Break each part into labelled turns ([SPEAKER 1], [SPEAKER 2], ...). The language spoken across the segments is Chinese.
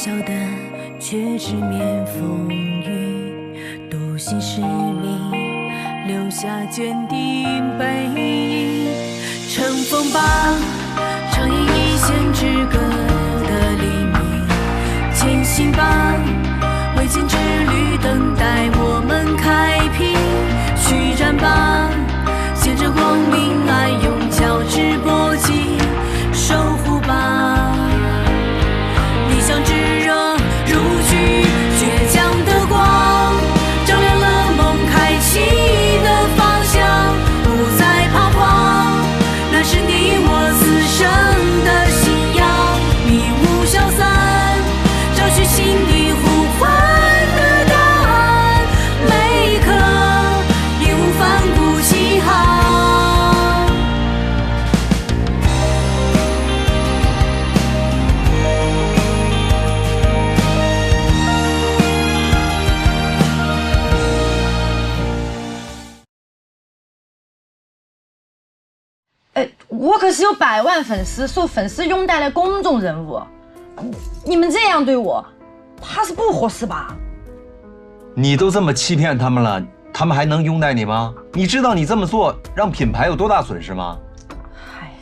[SPEAKER 1] 小的，却直面风雨，独行使命，留下坚定背影。乘风吧，唱演一线之歌的黎明，前行吧，未见之旅等待我们开辟，去战吧，见证光明爱用交织搏击，守护吧，理想炙热如炬，倔强的光照亮了梦开启的方向，不再彷徨，那是你我此生的信仰，迷雾消散，找寻心底呼唤的答案，每一刻义无反顾起航。
[SPEAKER 2] 我可是有100万粉丝，受粉丝拥戴的公众人物，你们这样对我，怕是不合适吧？
[SPEAKER 3] 你都这么欺骗他们了，他们还能拥戴你吗？你知道你这么做让品牌有多大损失吗？
[SPEAKER 2] 哎，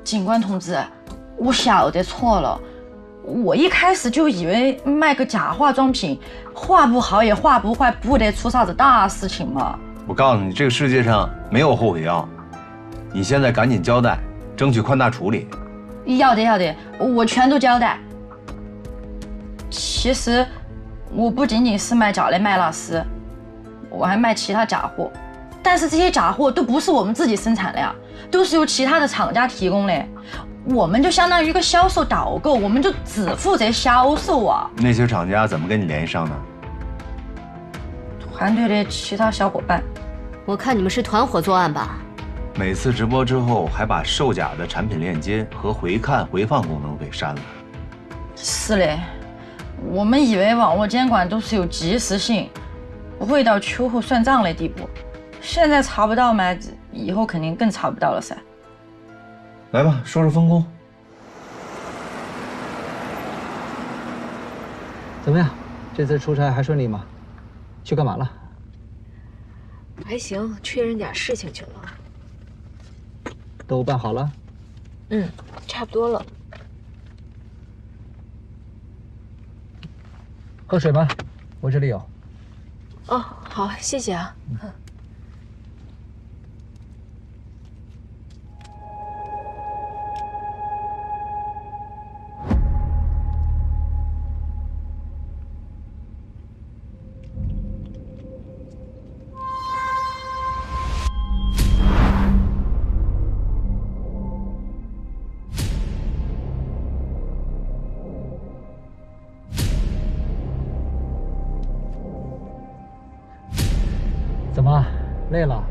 [SPEAKER 2] 警官同志，我晓得错了，我一开始就以为卖个假化妆品，画不好也画不坏，不得出啥子大事情嘛。
[SPEAKER 3] 我告诉你，这个世界上没有后悔药。你现在赶紧交代，争取宽大处理。
[SPEAKER 2] 要得，我全都交代。其实我不仅仅是卖脚类麦拉丝，我还卖其他假货，但是这些假货都不是我们自己生产的呀，都是由其他的厂家提供的。我们就相当于一个销售导购，我们就只负责销售啊。
[SPEAKER 3] 那些厂家怎么跟你联系上的？
[SPEAKER 2] 团队的其他小伙伴。
[SPEAKER 4] 我看你们是团伙作案吧？
[SPEAKER 3] 每次直播之后还把售假的产品链接和回看回放功能给删了。
[SPEAKER 2] 是嘞，我们以为网络监管都是有及时性，不会到秋后算账的地步，现在查不到嘛，以后肯定更查不到了噻。
[SPEAKER 3] 来吧，说说分工。
[SPEAKER 5] 怎么样？这次出差还顺利吗？去干嘛了？
[SPEAKER 4] 还行，确认点事情去了。
[SPEAKER 5] 都办好了？
[SPEAKER 4] 差不多了。
[SPEAKER 5] 喝水吗？我这里有。
[SPEAKER 4] 哦，好，谢谢啊。
[SPEAKER 5] 怎么，累了？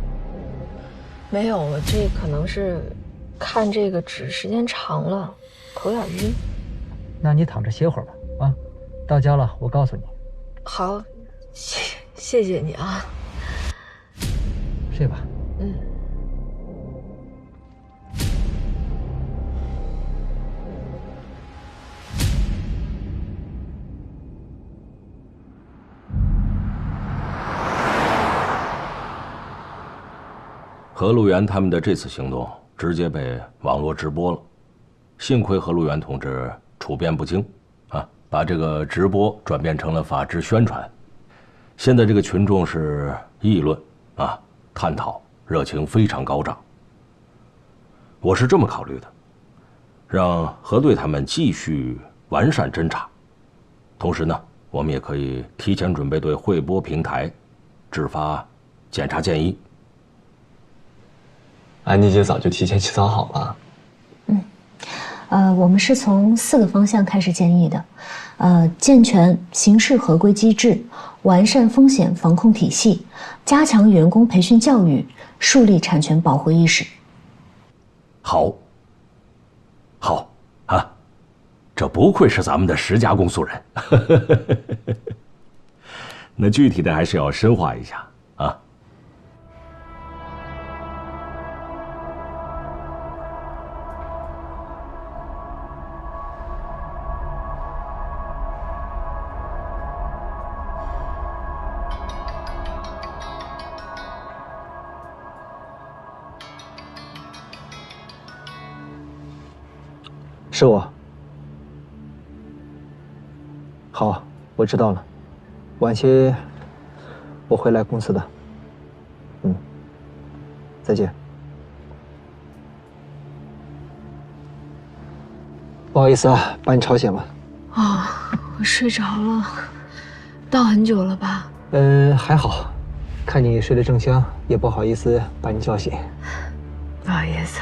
[SPEAKER 4] 没有，这可能是看这个纸时间长了，头有点晕。
[SPEAKER 5] 那你躺着歇会儿吧。啊，到家了我告诉你。
[SPEAKER 4] 好，谢谢你啊。
[SPEAKER 5] 睡吧。
[SPEAKER 6] 何路源他们的这次行动直接被网络直播了，幸亏何路源同志处变不惊，把这个直播转变成了法制宣传。现在这个群众是议论探讨，热情非常高涨。我是这么考虑的，让何队他们继续完善侦查，同时呢，我们也可以提前准备对汇播平台制发检查建议。
[SPEAKER 7] 安妮姐早就提前起草好了。
[SPEAKER 8] 我们是从4个方向开始建议的，健全刑事合规机制，完善风险防控体系，加强员工培训教育，树立产权保护意识。
[SPEAKER 6] 好啊，这不愧是咱们的10家公诉人。那具体的还是要深化一下啊。
[SPEAKER 5] 是我。好，我知道了。晚些我会来公司的。再见。不好意思啊，把你吵醒了。
[SPEAKER 4] 哦，我睡着了，到很久了吧？
[SPEAKER 5] 还好，看你睡得正香，也不好意思把你叫醒。
[SPEAKER 4] 不好意思。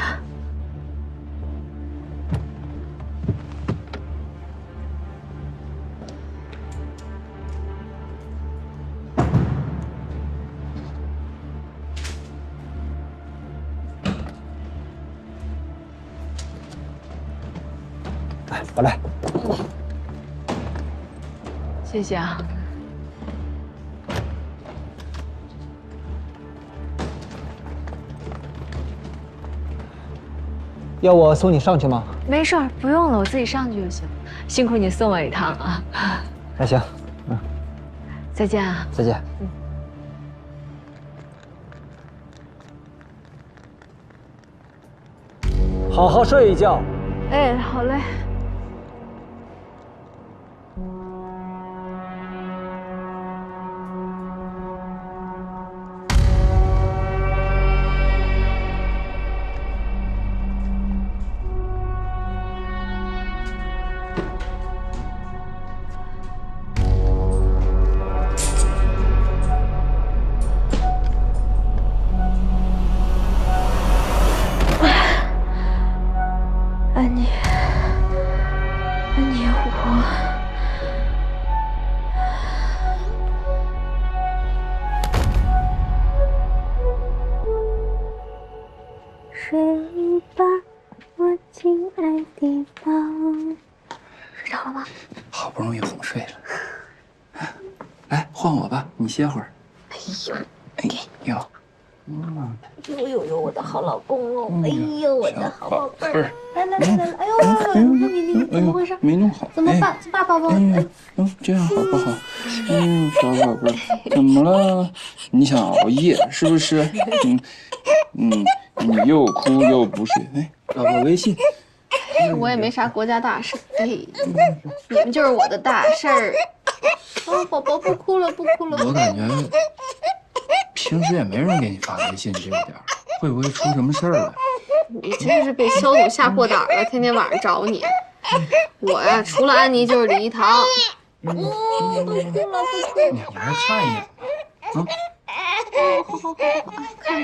[SPEAKER 5] 来，我来。
[SPEAKER 4] 谢谢啊。
[SPEAKER 5] 要我送你上去吗？
[SPEAKER 4] 没事儿，不用了，我自己上去就行。辛苦你送我一趟啊。
[SPEAKER 5] 那行，
[SPEAKER 4] 再见啊。
[SPEAKER 5] 再见。好好睡一觉。
[SPEAKER 4] 哎，好嘞。
[SPEAKER 1] 睡吧，我亲爱的宝。睡着了吗？
[SPEAKER 9] 好不容易哄睡了，来换我吧，你歇会儿。
[SPEAKER 1] 哎呦，
[SPEAKER 9] 哎呦，
[SPEAKER 1] 呦，我的好老公哦！哎呦，我的好宝贝儿！来，哎呦，你怎么回事？
[SPEAKER 9] 没弄好，
[SPEAKER 1] 怎么办？爸，宝宝，
[SPEAKER 9] 这样好不好？小宝贝儿，怎么了？你想熬夜是不是？你又哭又不睡，哎，找个微信。
[SPEAKER 10] 我也没啥国家大事，哎，你们就是我的大事儿。哦，宝宝不哭了，不哭了。
[SPEAKER 9] 我感觉平时也没人给你发微信这一点，会不会出什么事儿了？
[SPEAKER 10] 你真是被肖总吓破胆了，天天晚上找你。我呀，除了安妮就是李一堂。不哭了，不哭。
[SPEAKER 9] 你还是看一眼吧，啊。
[SPEAKER 10] 好，看你。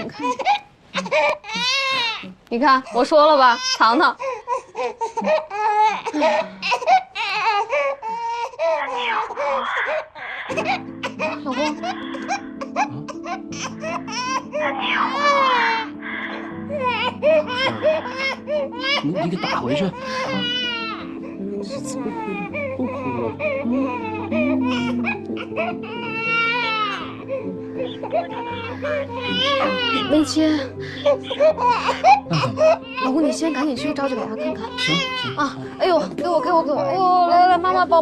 [SPEAKER 10] 你看，我说了吧，糖糖。老公。
[SPEAKER 9] 你给打回去。不哭了。
[SPEAKER 10] 没接。
[SPEAKER 9] 那怎么？
[SPEAKER 10] 老公，你先赶紧去找给他看看。
[SPEAKER 9] 行
[SPEAKER 10] 啊！哎呦，给我！哎呦，来，妈妈抱，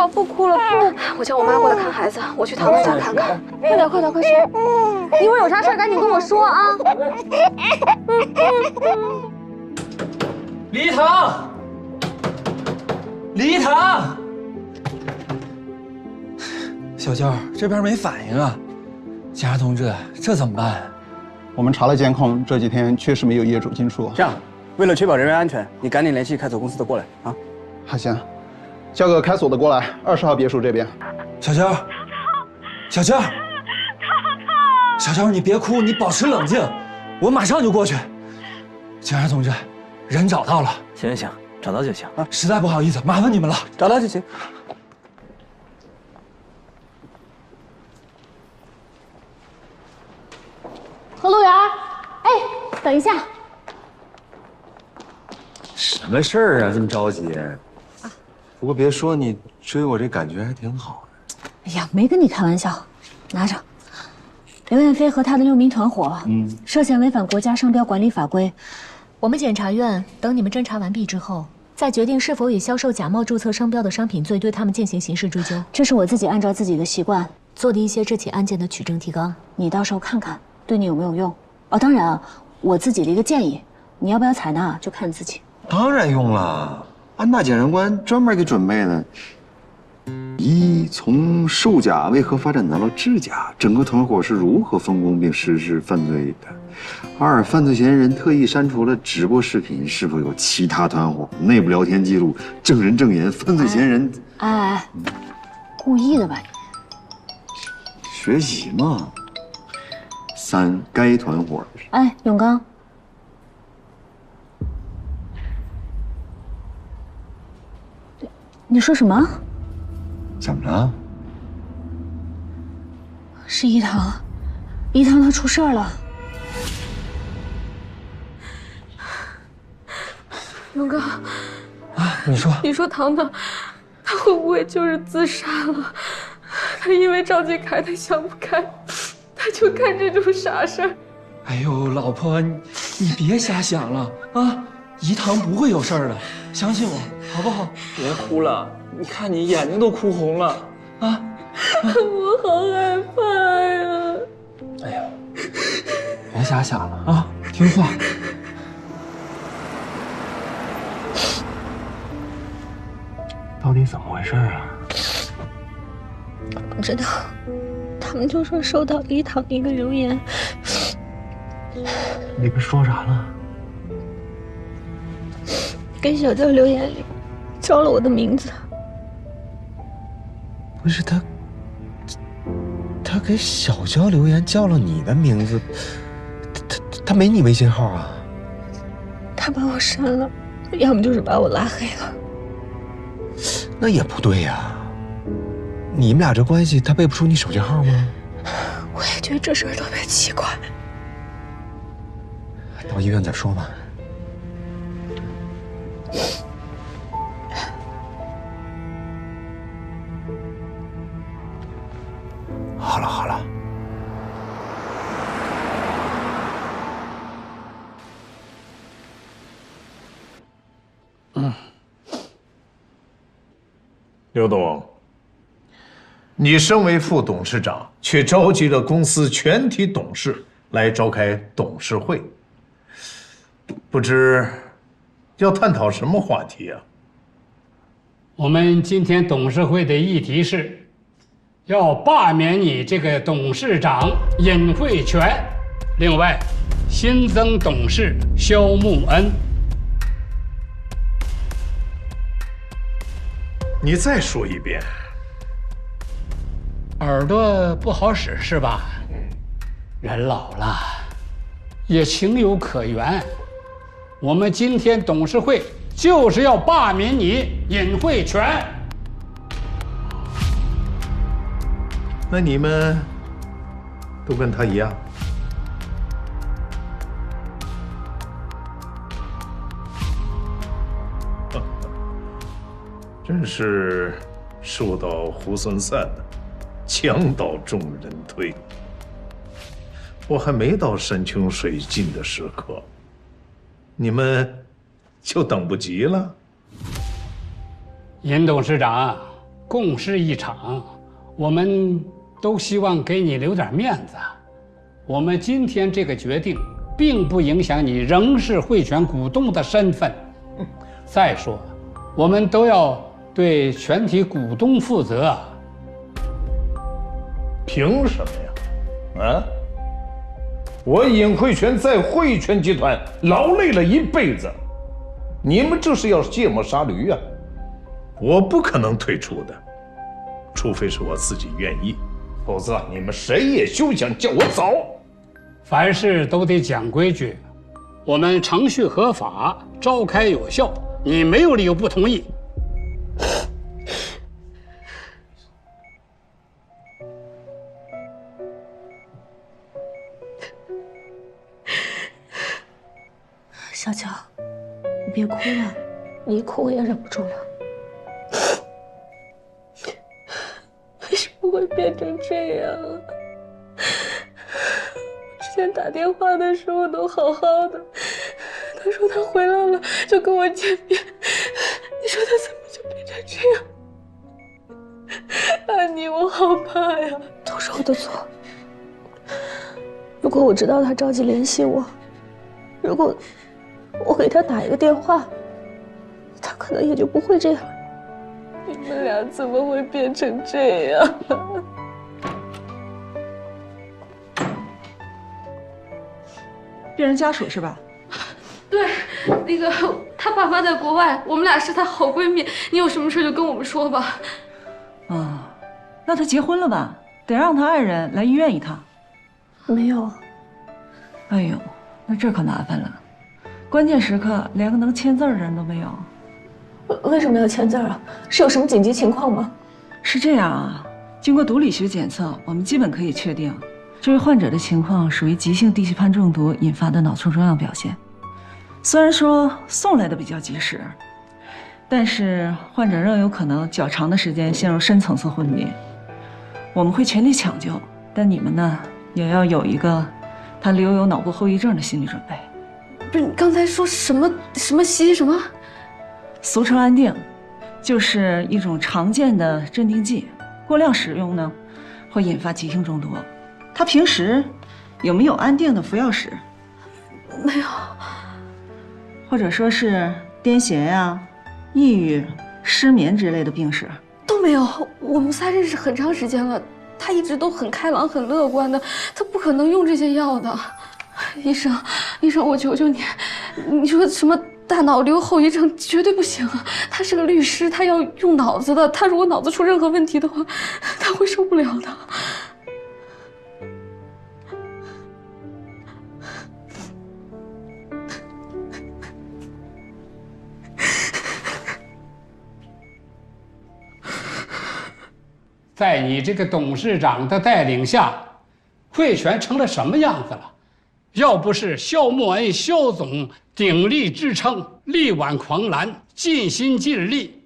[SPEAKER 10] 不哭了，不！我叫我妈过来看孩子，我去糖糖家看看。快点，快去！一会儿有啥事儿赶紧跟我说啊。
[SPEAKER 3] 李一堂，
[SPEAKER 9] 小娇，这边没反应啊，警察同志，这怎么办？
[SPEAKER 11] 我们查了监控，这几天确实没有业主进出。
[SPEAKER 12] 这样，为了确保人员安全，你赶紧联系开锁公司的过来啊。
[SPEAKER 11] 好，行，叫个开锁的过来，20号别墅这边。
[SPEAKER 3] 小娇，你别哭，你保持冷静，我马上就过去。警察同志，人找到了。
[SPEAKER 12] 行，找到就行啊。
[SPEAKER 3] 实在不好意思，麻烦你们了。
[SPEAKER 12] 找到就行。
[SPEAKER 2] 何路源，哎，等一下。
[SPEAKER 13] 什么事儿啊？这么着急？不过别说，你追我这感觉还挺好的。
[SPEAKER 8] 哎呀，没跟你开玩笑，拿着。刘彦飞和他的6名团伙，涉嫌违反国家商标管理法规。我们检察院等你们侦查完毕之后，再决定是否以销售假冒注册商标的商品罪对他们进行刑事追究。这是我自己按照自己的习惯做的一些这起案件的取证提纲，你到时候看看对你有没有用。哦，当然啊，我自己的一个建议，你要不要采纳就看你自己。
[SPEAKER 13] 当然用了，俺大检察官专门给准备的。一，从售假为何发展到了制假，整个团伙是如何分工并实施犯罪的。二，犯罪嫌疑人特意删除了直播视频，是否有其他团伙内部聊天记录、证人证言？犯罪嫌疑人，
[SPEAKER 8] 哎，故意的吧你？
[SPEAKER 13] 学习嘛。三，该团伙，
[SPEAKER 8] 哎，永刚，你说什么？
[SPEAKER 13] 怎么了？
[SPEAKER 8] 是一堂，一堂他出事儿了。
[SPEAKER 10] 永刚，
[SPEAKER 5] 啊，你说，
[SPEAKER 10] 你说糖糖，他会不会就是自杀了？他因为赵继凯，他想不开，他就干这种傻事儿。
[SPEAKER 9] 哎呦，老婆，你别瞎想了啊！怡堂不会有事儿的，相信我，好不好？别哭了，你看你眼睛都哭红了啊！
[SPEAKER 10] 我好害怕呀！
[SPEAKER 9] 哎呀，别瞎想了啊，听话。
[SPEAKER 5] 到底怎么回事啊？
[SPEAKER 4] 不知道，他们就说收到一堂的一个留言。
[SPEAKER 5] 里边说啥了？
[SPEAKER 4] 给小娇留言里叫了我的名字。
[SPEAKER 13] 不是他给小娇留言叫了你的名字，他没你微信号啊？
[SPEAKER 4] 他把我删了，要么就是把我拉黑了。
[SPEAKER 13] 那也不对呀，你们俩这关系，他背不出你手机号吗？
[SPEAKER 4] 我也觉得这事儿特别奇怪。
[SPEAKER 13] 到医院再说吧。好了好了。
[SPEAKER 14] 刘董，你身为副董事长，却召集了公司全体董事来召开董事会，不知要探讨什么话题啊？
[SPEAKER 15] 我们今天董事会的议题是，要罢免你这个董事长尹慧泉，另外新增董事肖木恩。
[SPEAKER 14] 你再说一遍。
[SPEAKER 15] 耳朵不好使是吧？人老了，也情有可原。我们今天董事会就是要罢免你尹慧泉。
[SPEAKER 14] 那你们都跟他一样？真是树倒猢狲散，墙倒众人推。我还没到山穷水尽的时刻，你们就等不及了？
[SPEAKER 15] 尹董事长，共事一场，我们都希望给你留点面子。我们今天这个决定，并不影响你仍是慧泉股东的身份。再说，我们都要对全体股东负责。
[SPEAKER 14] 凭什么呀？啊！我尹慧泉在慧泉集团劳累了一辈子，你们这是要卸磨杀驴啊！我不可能退出的，除非是我自己愿意，否则你们谁也休想叫我走。
[SPEAKER 15] 凡事都得讲规矩，我们程序合法，召开有效，你没有理由不同意。
[SPEAKER 4] 小娇，你别哭了，你一哭我也忍不住了。为什么会变成这样啊？之前打电话的时候都好好的，他说他回来了就跟我见面，你说他怎么就变成这样？安妮，我好怕呀！都是我的错。如果我知道他着急联系我，如果我给他打一个电话，
[SPEAKER 10] 他可能也就不会这样。
[SPEAKER 4] 你们俩怎么会变成这样？
[SPEAKER 16] 病人家属是吧？
[SPEAKER 10] 对，那个他爸妈在国外，我们俩是他好闺蜜。你有什么事就跟我们说吧。
[SPEAKER 16] 啊，那他结婚了吧？得让他爱人来医院一趟。
[SPEAKER 10] 没有。
[SPEAKER 16] 哎呦，那这可麻烦了，关键时刻连个能签字的人都没有。
[SPEAKER 10] 为什么要签字啊？是有什么紧急情况吗？
[SPEAKER 16] 是这样啊，经过毒理学检测，我们基本可以确定，这位患者的情况属于急性地西泮中毒引发的脑卒中样表现。虽然说送来的比较及时，但是患者仍有可能较长的时间陷入深层次昏迷。我们会全力抢救，但你们呢，也要有一个他留有脑部后遗症的心理准备。
[SPEAKER 10] 不是，你刚才说什么西什么？
[SPEAKER 16] 俗称安定，就是一种常见的镇定剂，过量使用呢，会引发急性中毒。他平时有没有安定的服药史？
[SPEAKER 10] 没有。
[SPEAKER 16] 或者说是癫痫呀、抑郁、失眠之类的病史？
[SPEAKER 10] 都没有。我们仨认识很长时间了，他一直都很开朗、很乐观的，他不可能用这些药的。医生，我求求你，你说什么大脑瘤后遗症绝对不行啊！他是个律师，他要用脑子的，他如果脑子出任何问题的话，他会受不了的。
[SPEAKER 15] 在你这个董事长的带领下，汇泉成了什么样子了？要不是肖默恩肖总鼎力支撑，力挽狂澜，尽心尽力，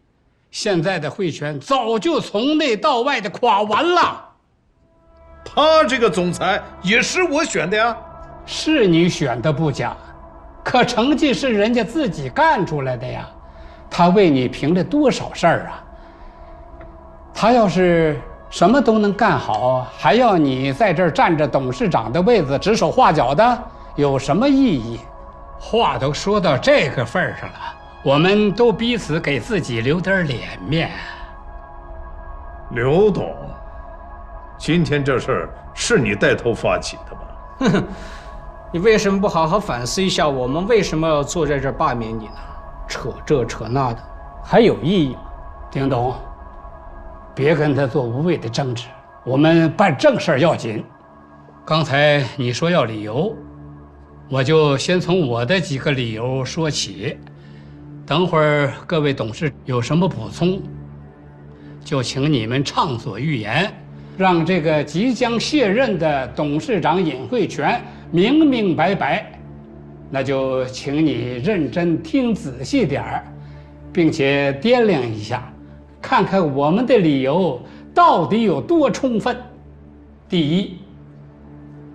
[SPEAKER 15] 现在的汇泉早就从内到外的垮完了。
[SPEAKER 14] 他这个总裁也是我选的呀。
[SPEAKER 15] 是你选的不假，可成绩是人家自己干出来的呀。他为你评了多少事儿啊？他要是什么都能干好，还要你在这儿站着董事长的位子指手画脚的，有什么意义？话都说到这个份儿上了，我们都彼此给自己留点脸面。
[SPEAKER 14] 刘董，今天这事儿是你带头发起的吧？
[SPEAKER 17] 哼哼，你为什么不好好反思一下，我们为什么要坐在这儿罢免你呢？扯这扯那的，还有意义吗？
[SPEAKER 15] 丁董，别跟他做无谓的争执，我们办正事儿要紧。刚才你说要理由，我就先从我的几个理由说起。等会儿各位董事有什么补充，就请你们畅所欲言，让这个即将卸任的董事长尹汇泉明明白白。那就请你认真听仔细点儿，并且掂量一下，看看我们的理由到底有多充分。第一，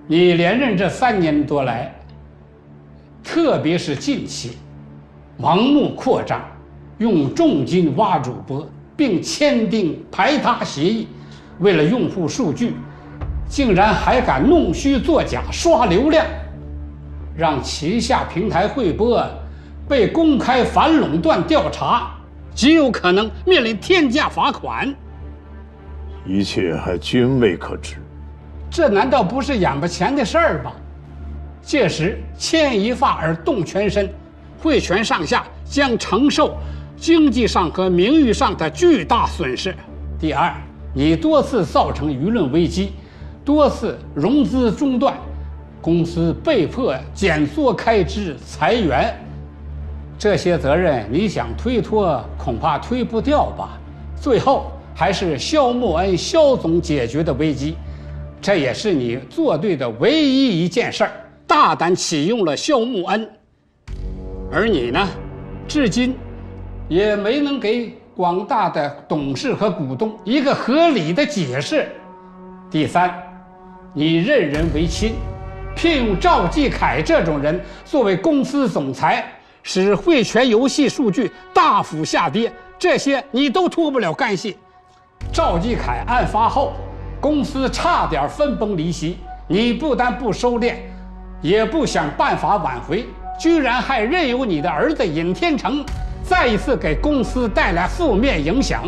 [SPEAKER 15] 你连任这3年多来，特别是近期，盲目扩张，用重金挖主播，并签订排他协议，为了用户数据，竟然还敢弄虚作假刷流量，让旗下平台汇播被公开反垄断调查，极有可能面临天价罚款。
[SPEAKER 14] 一切还均未可知，
[SPEAKER 15] 这难道不是眼巴前的事儿吗？届时牵一发而动全身，汇泉上下将承受经济上和名誉上的巨大损失。第二，你多次造成舆论危机，多次融资中断，公司被迫减缩开支、裁员，这些责任你想推脱，恐怕推不掉吧。最后还是肖默恩肖总解决的危机，这也是你做对的唯一一件事儿，大胆启用了肖默恩。而你呢，至今也没能给广大的董事和股东一个合理的解释。第三，你任人唯亲，聘用赵继凯这种人作为公司总裁，使汇泉游戏数据大幅下跌，这些你都脱不了干系。赵继凯案发后，公司差点分崩离析，你不但不收敛，也不想办法挽回，居然还任由你的儿子尹天成再一次给公司带来负面影响，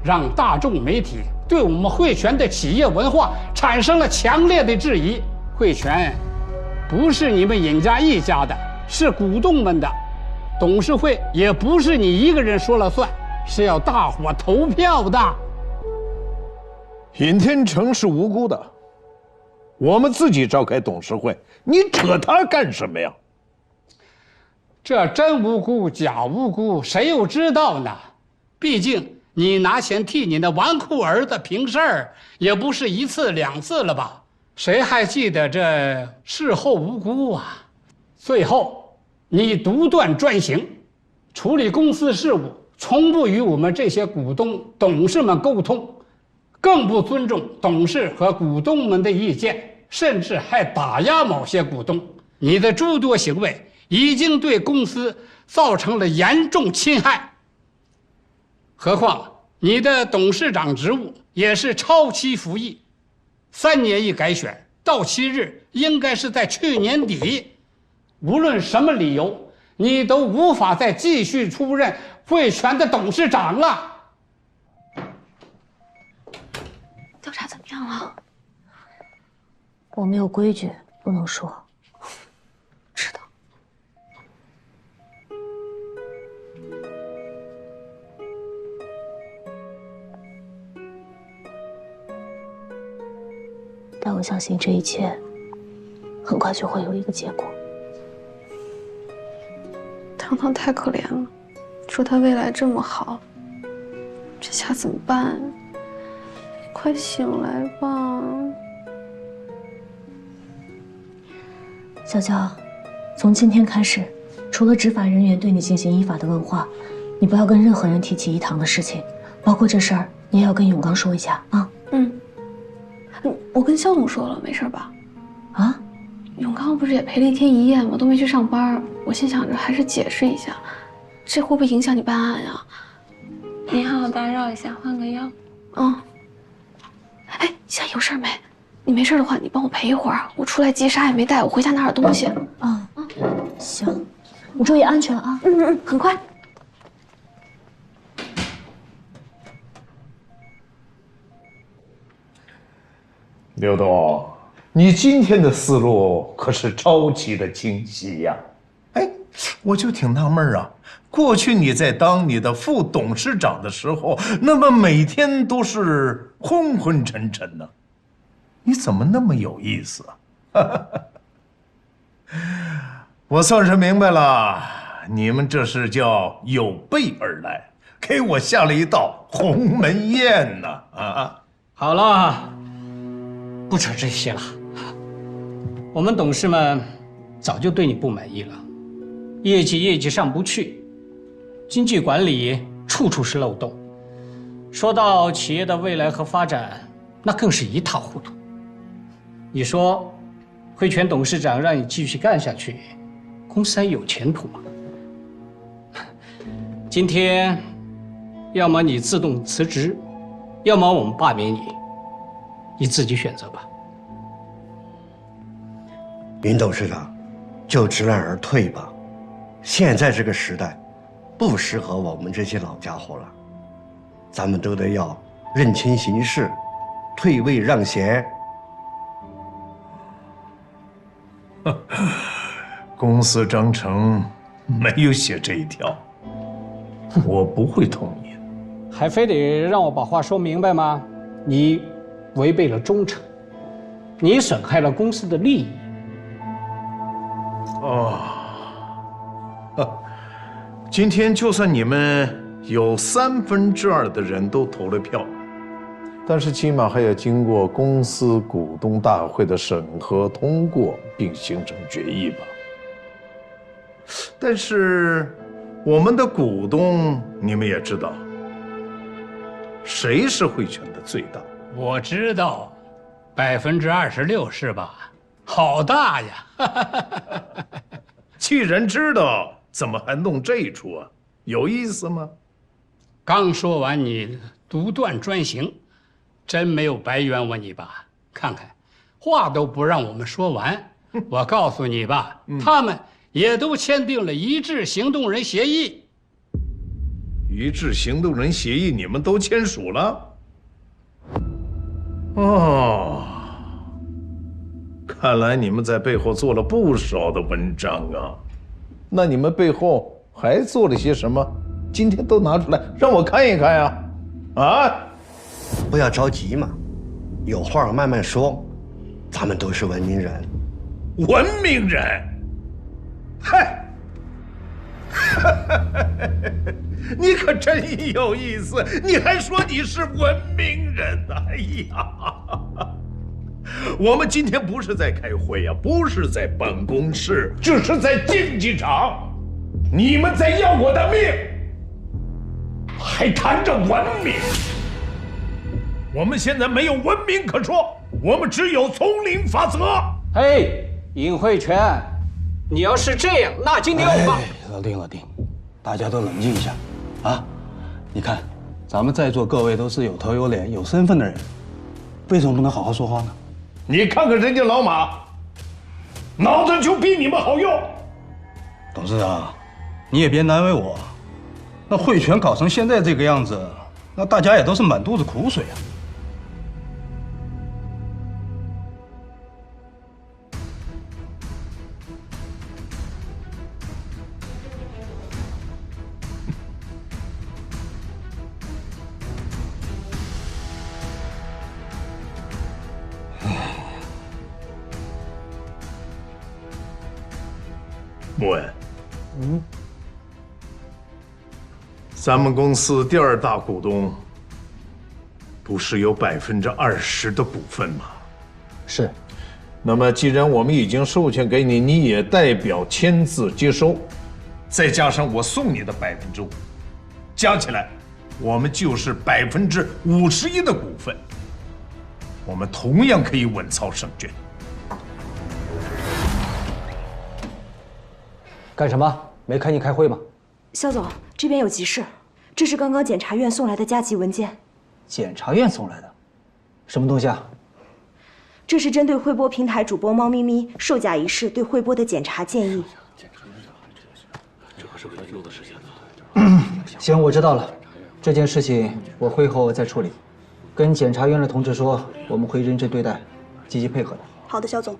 [SPEAKER 15] 让大众媒体对我们汇泉的企业文化产生了强烈的质疑。汇泉不是你们尹家一家的，是股东们的，董事会也不是你一个人说了算，是要大伙投票的。
[SPEAKER 14] 尹天成是无辜的，我们自己召开董事会，你扯他干什么呀？
[SPEAKER 15] 这真无辜假无辜，谁又知道呢？毕竟你拿钱替你的纨绔儿子平事儿，也不是一次两次了吧？谁还记得这事后无辜啊？最后，你独断专行，处理公司事务，从不与我们这些股东、董事们沟通，更不尊重董事和股东们的意见，甚至还打压某些股东。你的诸多行为已经对公司造成了严重侵害。何况你的董事长职务也是超期服役，3年一改选，到期日应该是在去年底。无论什么理由，你都无法再继续出任汇泉的董事长了。
[SPEAKER 10] 调查怎么样了？
[SPEAKER 8] 我们有规矩，不能说。
[SPEAKER 10] 知道。
[SPEAKER 8] 但我相信这一切很快就会有一个结果。
[SPEAKER 10] 糖糖太可怜了，说他未来这么好，这下怎么办？快醒来吧。
[SPEAKER 8] 小娇，从今天开始，除了执法人员对你进行依法的问话，你不要跟任何人提起一堂的事情，包括这事儿，你也要跟永刚说一下啊。
[SPEAKER 10] 我跟肖总说了，没事吧？
[SPEAKER 8] 啊？
[SPEAKER 10] 永刚不是也陪了1天1夜吗？都没去上班，我心想着还是解释一下，这会不会影响你办案呀？
[SPEAKER 4] 您好，打扰一下，换个药。
[SPEAKER 10] 哎，现在有事没？你没事的话，你帮我陪一会儿，我出来急啥也没带，我回家拿点东西。
[SPEAKER 8] 行，你注意安全啊。
[SPEAKER 10] 很快。
[SPEAKER 14] 刘董，你今天的思路可是超级的清晰呀！哎，我就挺纳闷啊，过去你在当你的副董事长的时候，那么每天都是昏昏沉沉的，你怎么那么有意思啊？我算是明白了，你们这是叫有备而来，给我下了一道鸿门宴呢！啊，
[SPEAKER 17] 好了。不扯这些了，我们董事们早就对你不满意了，业绩上不去，经济管理处处是漏洞，说到企业的未来和发展，那更是一塌糊涂。你说，汇泉董事长让你继续干下去，公司还有前途吗？今天，要么你自动辞职，要么我们罢免你。你自己选择吧。
[SPEAKER 18] 尹董事长，就知难而退吧。现在这个时代，不适合我们这些老家伙了。咱们都得要认清形势，退位让贤。
[SPEAKER 14] 公司章程没有写这一条，我不会同意。
[SPEAKER 17] 还非得让我把话说明白吗？你违背了忠诚，你损害了公司的利益。
[SPEAKER 14] 今天就算你们有2/3的人都投了票，但是起码还要经过公司股东大会的审核通过，并形成决议吧。但是我们的股东，你们也知道，谁是汇泉的最大？
[SPEAKER 15] 我知道，26%是吧？好大呀！
[SPEAKER 14] 既然知道，怎么还弄这一出啊？有意思吗？
[SPEAKER 15] 刚说完你独断专行，真没有白冤枉你吧？看看，话都不让我们说完。我告诉你吧，他们也都签订了一致行动人协议。
[SPEAKER 14] 一致行动人协议你们都签署了？哦，看来你们在背后做了不少的文章啊。那你们背后还做了些什么？今天都拿出来让我看一看呀！啊，
[SPEAKER 18] 不要着急嘛，有话慢慢说。咱们都是文明人。
[SPEAKER 14] 文明人？嗨！你可真有意思，你还说你是文明人？哎呀，我们今天不是在开会呀，不是在办公室，这是在竞技场。你们在要我的命，还谈着文明？我们现在没有文明可说，我们只有丛林法则。
[SPEAKER 17] 嘿，尹慧泉，你要是这样，那今天我……
[SPEAKER 12] 老丁，大家都冷静一下，啊！你看，咱们在座各位都是有头有脸、有身份的人，为什么不能好好说话呢？
[SPEAKER 14] 你看看人家老马，脑子就比你们好用。
[SPEAKER 12] 董事长，你也别难为我。那汇泉搞成现在这个样子，那大家也都是满肚子苦水啊。
[SPEAKER 14] 莫文，咱们公司第二大股东不是有20%的股份吗？
[SPEAKER 5] 是。
[SPEAKER 14] 那么既然我们已经授权给你，你也代表签字接收，再加上我送你的5%，加起来，我们就是51%的股份，我们同样可以稳操胜券。
[SPEAKER 5] 干什么？没看你开会吗？
[SPEAKER 19] 肖总，这边有急事，这是刚刚检察院送来的加急文件。
[SPEAKER 5] 检察院送来的，什么东西啊？
[SPEAKER 19] 这是针对汇播平台主播猫咪咪售假一事对汇播的检查建议。
[SPEAKER 5] 行，我知道了，这件事情我会后再处理，跟检察院的同志说，我们会认真对待，积极配合的。
[SPEAKER 19] 好的，肖总。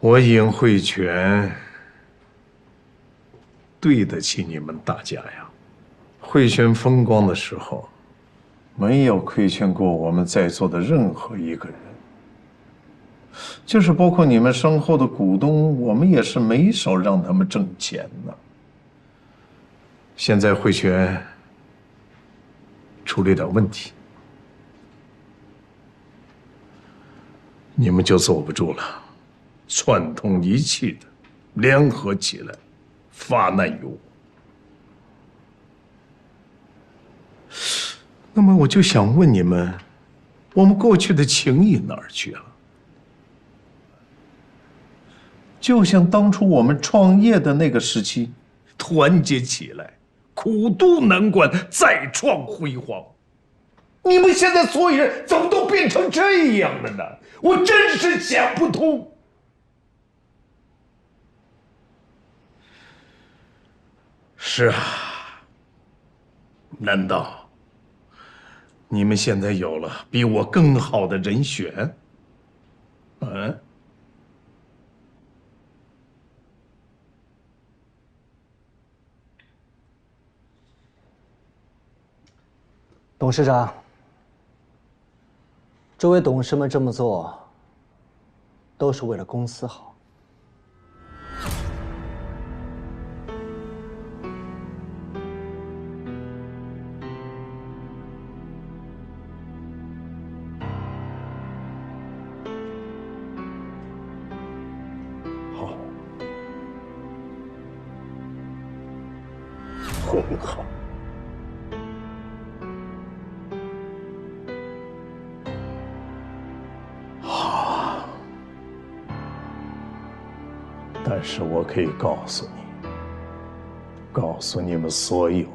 [SPEAKER 14] 我尹慧泉对得起你们大家呀！慧泉风光的时候，没有亏欠过我们在座的任何一个人，就是包括你们身后的股东，我们也是没少让他们挣钱呢。现在慧泉出了点问题，你们就坐不住了。串通一气的联合起来发难于我，那么我就想问你们，我们过去的情谊哪儿去了？就像当初我们创业的那个时期，团结起来，苦渡难关，再创辉煌。你们现在所有人怎么都变成这样了呢？我真是想不通。是啊，难道你们现在有了比我更好的人选？嗯？
[SPEAKER 5] 董事长，诸位董事们这么做，都是为了公司好。
[SPEAKER 14] 很好。好，但是我可以告诉你，告诉你们所有，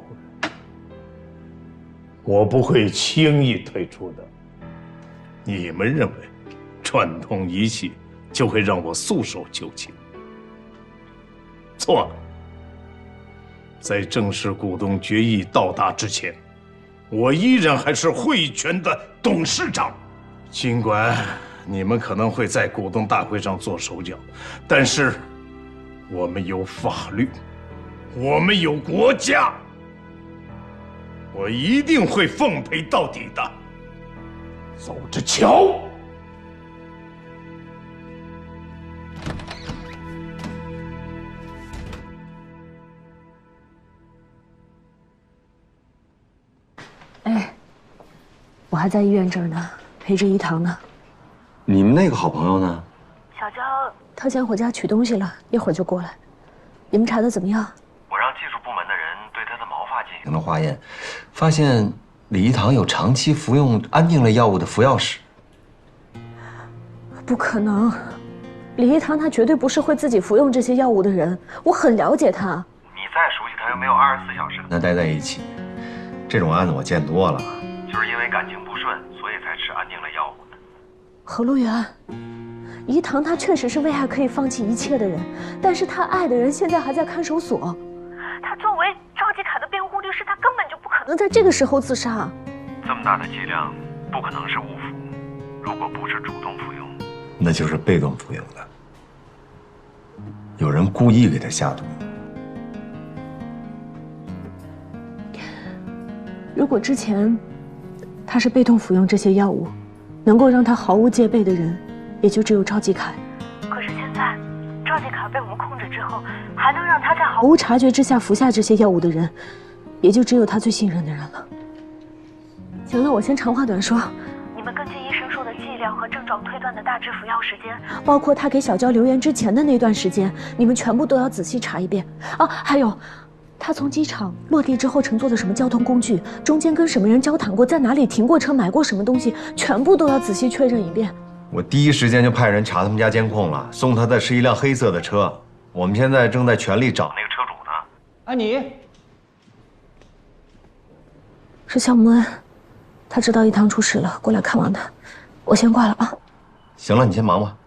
[SPEAKER 14] 我不会轻易退出的。你们认为串通一气就会让我束手就擒？错了。在正式股东决议到达之前，我依然还是汇泉的董事长。尽管你们可能会在股东大会上做手脚，但是我们有法律，我们有国家，我一定会奉陪到底的。走着瞧。
[SPEAKER 8] 哎，我还在医院这儿呢，陪着一堂呢。
[SPEAKER 3] 你们那个好朋友呢？
[SPEAKER 8] 小娇，他先回家取东西了，一会儿就过来。你们查的怎么样？
[SPEAKER 3] 我让技术部门的人对他的毛发进行了化验，发现李一堂有长期服用安定类药物的服药史。
[SPEAKER 8] 不可能，李一堂他绝对不是会自己服用这些药物的人，我很了解他。
[SPEAKER 3] 你再熟悉他，又没有24小时跟他待在一起。这种案子我见多了，就是因为感情不顺，所以才吃安定类药物的。
[SPEAKER 8] 何路源，一堂他确实是为爱可以放弃一切的人，但是他爱的人现在还在看守所。他作为赵继凯的辩护律师，他根本就不可能在这个时候自杀。
[SPEAKER 3] 这么大的剂量，不可能是误服。如果不是主动服用，那就是被动服用的。有人故意给他下毒。
[SPEAKER 8] 如果之前他是被动服用这些药物，能够让他毫无戒备的人，也就只有赵继凯。可是现在，赵继凯被我们控制之后，还能让他在毫无察觉之下服下这些药物的人，也就只有他最信任的人了。行了，我先长话短说。你们根据医生说的剂量和症状推断的大致服药时间，包括他给小娇留言之前的那段时间，你们全部都要仔细查一遍。啊，还有。他从机场落地之后乘坐的什么交通工具，中间跟什么人交谈过，在哪里停过车，买过什么东西，全部都要仔细确认一遍。
[SPEAKER 3] 我第一时间就派人查他们家监控了，送他的是一辆黑色的车，我们现在正在全力找那个车主呢。
[SPEAKER 5] 安妮，
[SPEAKER 8] 是肖木恩，他知道一堂出事了，过来看望他，我先挂了啊。
[SPEAKER 3] 行了，你先忙吧。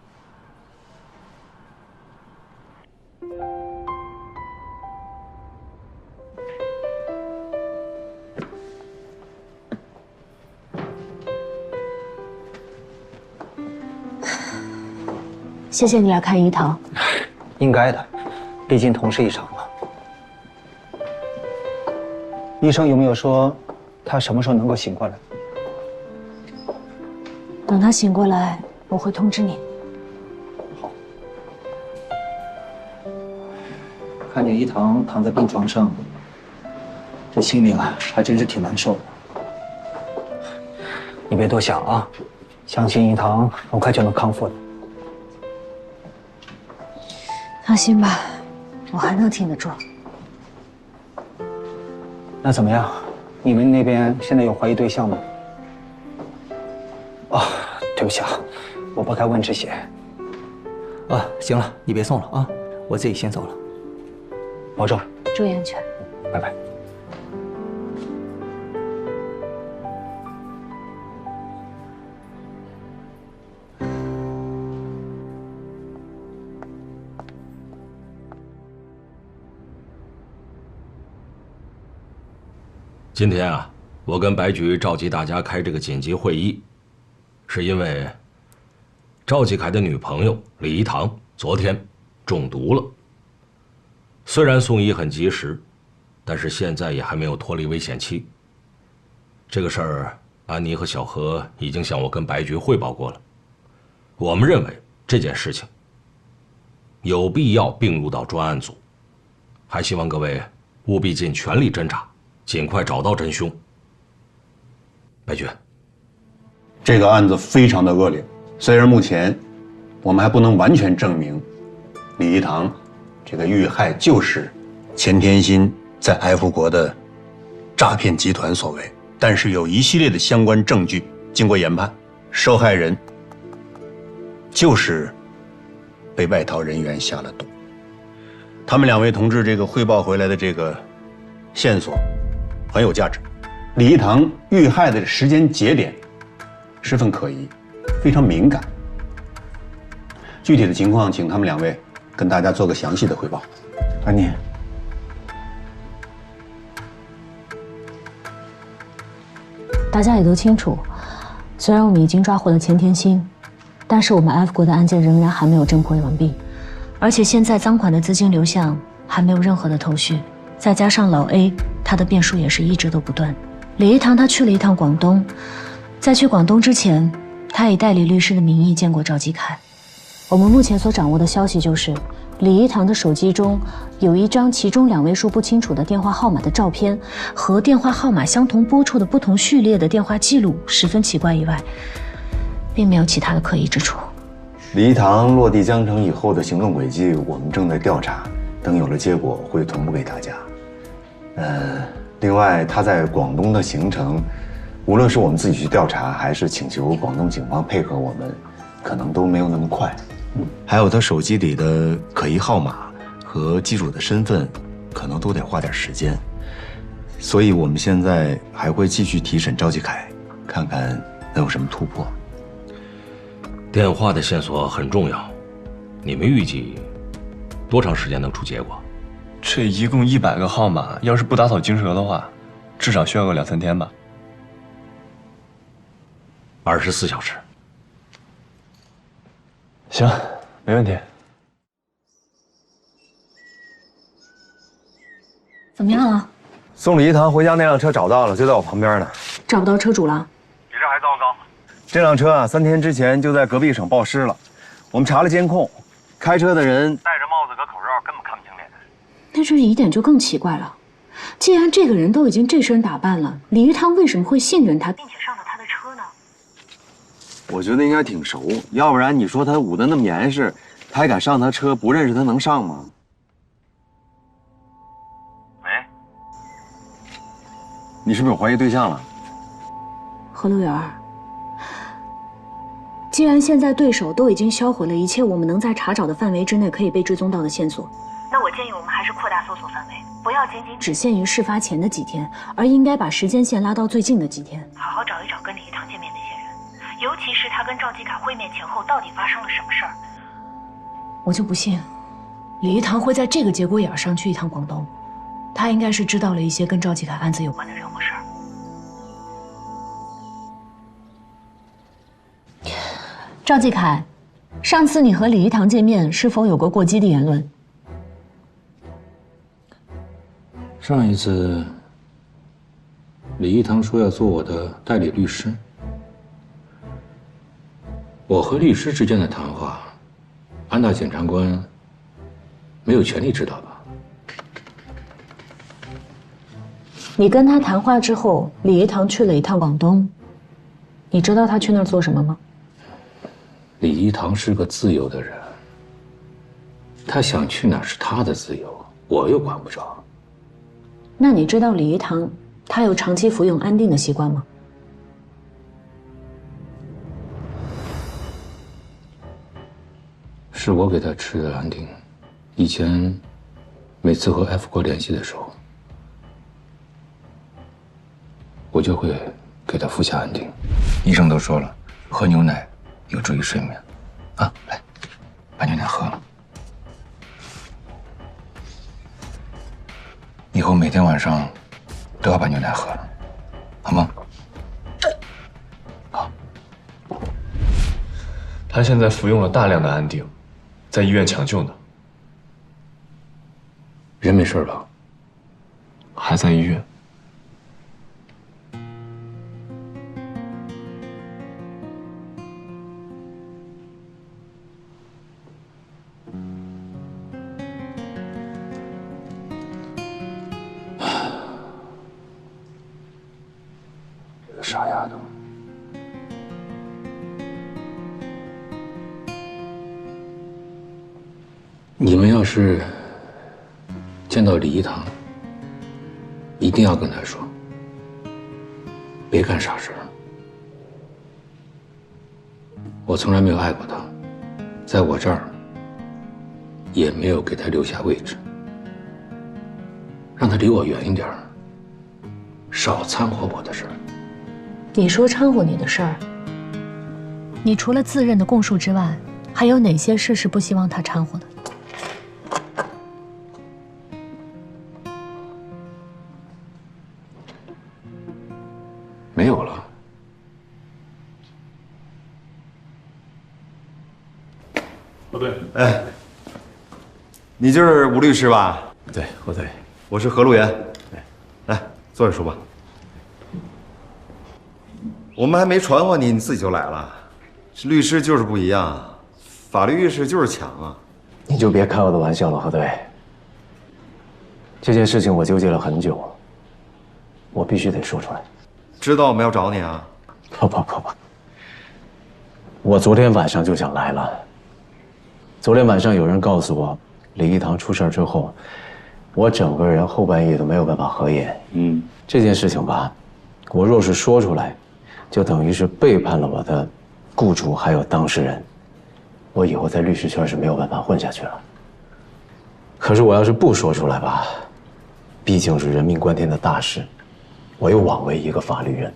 [SPEAKER 8] 谢谢你来看一堂，
[SPEAKER 5] 应该的，毕竟同事一场嘛。医生有没有说他什么时候能够醒过来？
[SPEAKER 8] 等他醒过来，我会通知你。
[SPEAKER 5] 看见一堂躺在病床上，这心里啊还真是挺难受的。你别多想啊，相信一堂很快就能康复的。
[SPEAKER 8] 放心吧，我还能挺得住。
[SPEAKER 5] 那怎么样？你们那边现在有怀疑对象吗？哦，对不起啊，我不该问这些。啊，行了，你别送了啊，我自己先走了。保重，
[SPEAKER 8] 注意安全，
[SPEAKER 5] 拜拜。
[SPEAKER 6] 今天啊，我跟白局召集大家开这个紧急会议，是因为赵继凯的女朋友李一堂昨天中毒了。虽然送医很及时，但是现在也还没有脱离危险期。这个事儿，安妮和小何已经向我跟白局汇报过了。我们认为这件事情有必要并入到专案组，还希望各位务必尽全力侦查，尽快找到真凶。白局，
[SPEAKER 12] 这个案子非常的恶劣，虽然目前我们还不能完全证明李一堂这个遇害就是钱天心在F国的诈骗集团所为，但是有一系列的相关证据，经过研判，受害人就是被外逃人员下了毒。他们两位同志这个汇报回来的这个线索很有价值，李一堂遇害的时间节点十分可疑，非常敏感。具体的情况，请他们2位跟大家做个详细的汇报。
[SPEAKER 5] 安妮，
[SPEAKER 8] 大家也都清楚，虽然我们已经抓获了钱天星，但是我们 F 国的案件仍然还没有侦破完毕，而且现在赃款的资金流向还没有任何的头绪，再加上老 A 他的变数也是一直都不断。李一堂他去了一趟广东，在去广东之前，他以代理律师的名义见过赵继凯。我们目前所掌握的消息就是，李一堂的手机中有一张其中2位数不清楚的电话号码的照片，和电话号码相同拨出的不同序列的电话记录十分奇怪以外，并没有其他的可疑之处。
[SPEAKER 3] 李一堂落地江城以后的行动轨迹，我们正在调查，等有了结果会同步给大家。另外他在广东的行程，无论是我们自己去调查，还是请求广东警方配合我们，可能都没有那么快。还有他手机里的可疑号码和机主的身份，可能都得花点时间。所以我们现在还会继续提审赵继凯，看看能有什么突破。
[SPEAKER 6] 电话的线索很重要，你们预计多长时间能出结果？
[SPEAKER 7] 这一共100个号码，要是不打草惊蛇的话，至少需要个2、3天吧。
[SPEAKER 6] 24小时。
[SPEAKER 7] 行，没问题。
[SPEAKER 8] 怎么样了？
[SPEAKER 3] 送李一堂回家那辆车找到了，就在我旁边呢。
[SPEAKER 8] 找不到车主了？
[SPEAKER 3] 比这还糟糕。这辆车啊，3天之前就在隔壁省报失了。我们查了监控，开车的人戴着帽子和口罩，根本看不清脸。
[SPEAKER 8] 那这疑点就更奇怪了。既然这个人都已经这身打扮了，李一堂为什么会信任他，并且上了他的车呢？
[SPEAKER 13] 我觉得应该挺熟，要不然你说他捂得那么严实，他还敢上他车，不认识他能上吗？
[SPEAKER 3] 喂，
[SPEAKER 13] 你是不是有怀疑对象了？
[SPEAKER 8] 何路源，既然现在对手都已经销毁了一切我们能在查找的范围之内可以被追踪到的线索，那我建议我们还是扩大搜索范围，不要仅仅只限于事发前的几天，而应该把时间线拉到最近的几天，好好找一找跟李一堂见面那些人，尤其是他跟赵继凯会面前后到底发生了什么事儿。我就不信李一堂会在这个节骨眼上去一趟广东，他应该是知道了一些跟赵继凯案子有关的人或事儿。赵继凯，上次你和李一堂见面是否有过过激的言论？
[SPEAKER 20] 上一次，李一堂说要做我的代理律师。我和律师之间的谈话，安大检察官没有权利知道吧？
[SPEAKER 8] 你跟他谈话之后，李一堂去了一趟广东，你知道他去那儿做什么吗？
[SPEAKER 20] 李一堂是个自由的人，他想去哪儿是他的自由，我又管不着。
[SPEAKER 8] 那你知道李一堂他有长期服用安定的习惯吗？
[SPEAKER 20] 是我给他吃的安定，以前每次和 F 国联系的时候，我就会给他服下安定。
[SPEAKER 9] 医生都说了，喝牛奶有助于睡眠。啊，来，把牛奶喝了。以后每天晚上都要把牛奶喝了，好吗？
[SPEAKER 7] 好。他现在服用了大量的安定，在医院抢救呢。
[SPEAKER 20] 人没事吧？
[SPEAKER 7] 还在医院。
[SPEAKER 20] 傻丫头，你们要是见到李一堂，一定要跟他说，别干傻事。我从来没有爱过他，在我这儿也没有给他留下位置。让他离我远一点，少掺和我的事儿。
[SPEAKER 8] 你说掺和你的事儿，你除了自认的供述之外，还有哪些事是不希望他掺和的？
[SPEAKER 20] 没有了。
[SPEAKER 14] 不对，
[SPEAKER 3] 哎，你就是吴律师吧？
[SPEAKER 6] 对，我对，
[SPEAKER 3] 我是何路源。来，坐下说吧。我们还没传唤你，你自己就来了。这律师就是不一样，法律意识就是强啊。
[SPEAKER 21] 你就别开我的玩笑了，何队。这件事情我纠结了很久，我必须得说出来。
[SPEAKER 3] 知道我们要找你啊？
[SPEAKER 21] 不，我昨天晚上就想来了。昨天晚上有人告诉我，李一堂出事之后，我整个人后半夜都没有办法合眼。这件事情吧，我若是说出来，就等于是背叛了我的雇主还有当事人，我以后在律师圈是没有办法混下去了。可是我要是不说出来吧，毕竟是人命关天的大事，我又枉为一个法律人。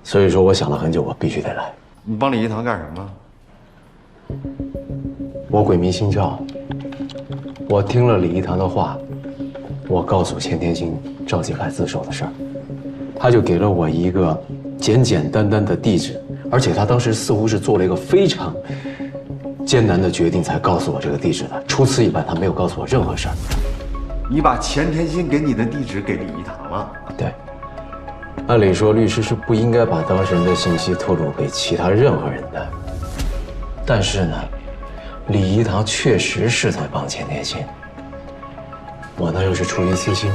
[SPEAKER 21] 所以说我想了很久，我必须得来。
[SPEAKER 3] 你帮李一堂干什么？
[SPEAKER 21] 我鬼迷心窍，我听了李一堂的话，我告诉钱天星赵继凯自首的事儿，他就给了我一个简简单单的地址，而且他当时似乎是做了一个非常艰难的决定才告诉我这个地址的，除此以外他没有告诉我任何事儿。
[SPEAKER 3] 你把钱天星给你的地址给李一堂了？
[SPEAKER 21] 对。按理说，律师是不应该把当事人的信息透露给其他任何人的。但是呢，李一堂确实是在帮钱天星，我呢又是出于私心。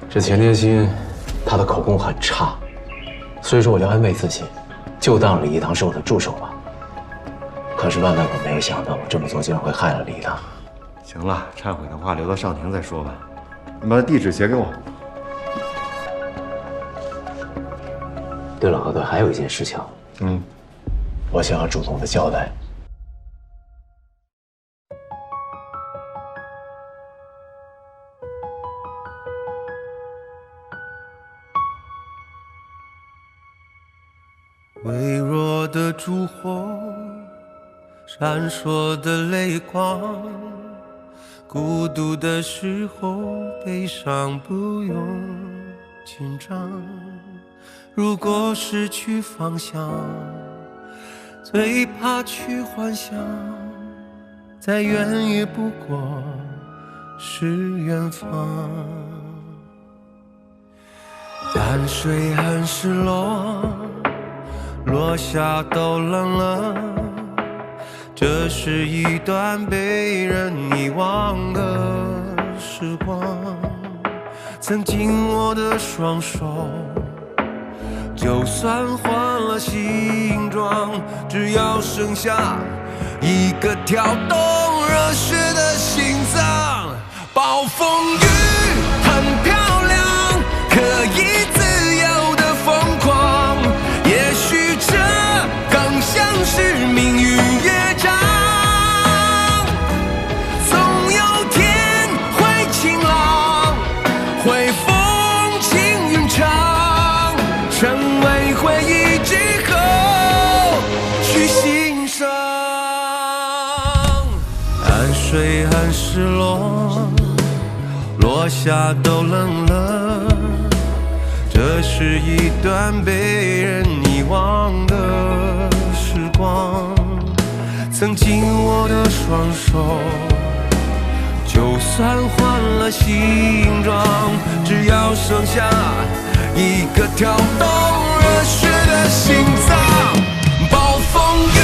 [SPEAKER 21] 这钱天星，他的口供很差，所以说我就安慰自己，就当李一堂是我的助手吧。可是万万我没有想到，我这么做竟然会害了李一堂。
[SPEAKER 3] 行了，忏悔的话留到上庭再说吧。你把地址写给我。
[SPEAKER 21] 对了，何队，还有一件事情，我想要主动的交代。
[SPEAKER 22] 微弱的烛火，闪烁的泪光，孤独的时候，悲伤不用紧张。如果失去方向，最怕去幻想，再远也不过是远方。淡水很失落，落下都冷了，这是一段被人遗忘的时光。曾经握的双手，就算换了形状，只要剩下一个跳动热血的心脏。暴风雨很漂亮，可以自由的疯狂，也许这更像是命运乐章。总有天会晴朗，会风轻云长，成为回忆之后去欣赏。淡水很失落，落下都冷了，这是一段被人遗忘的时光。曾紧握的双手，就算换了形状，只要剩下一个跳动热血的心脏。暴风雨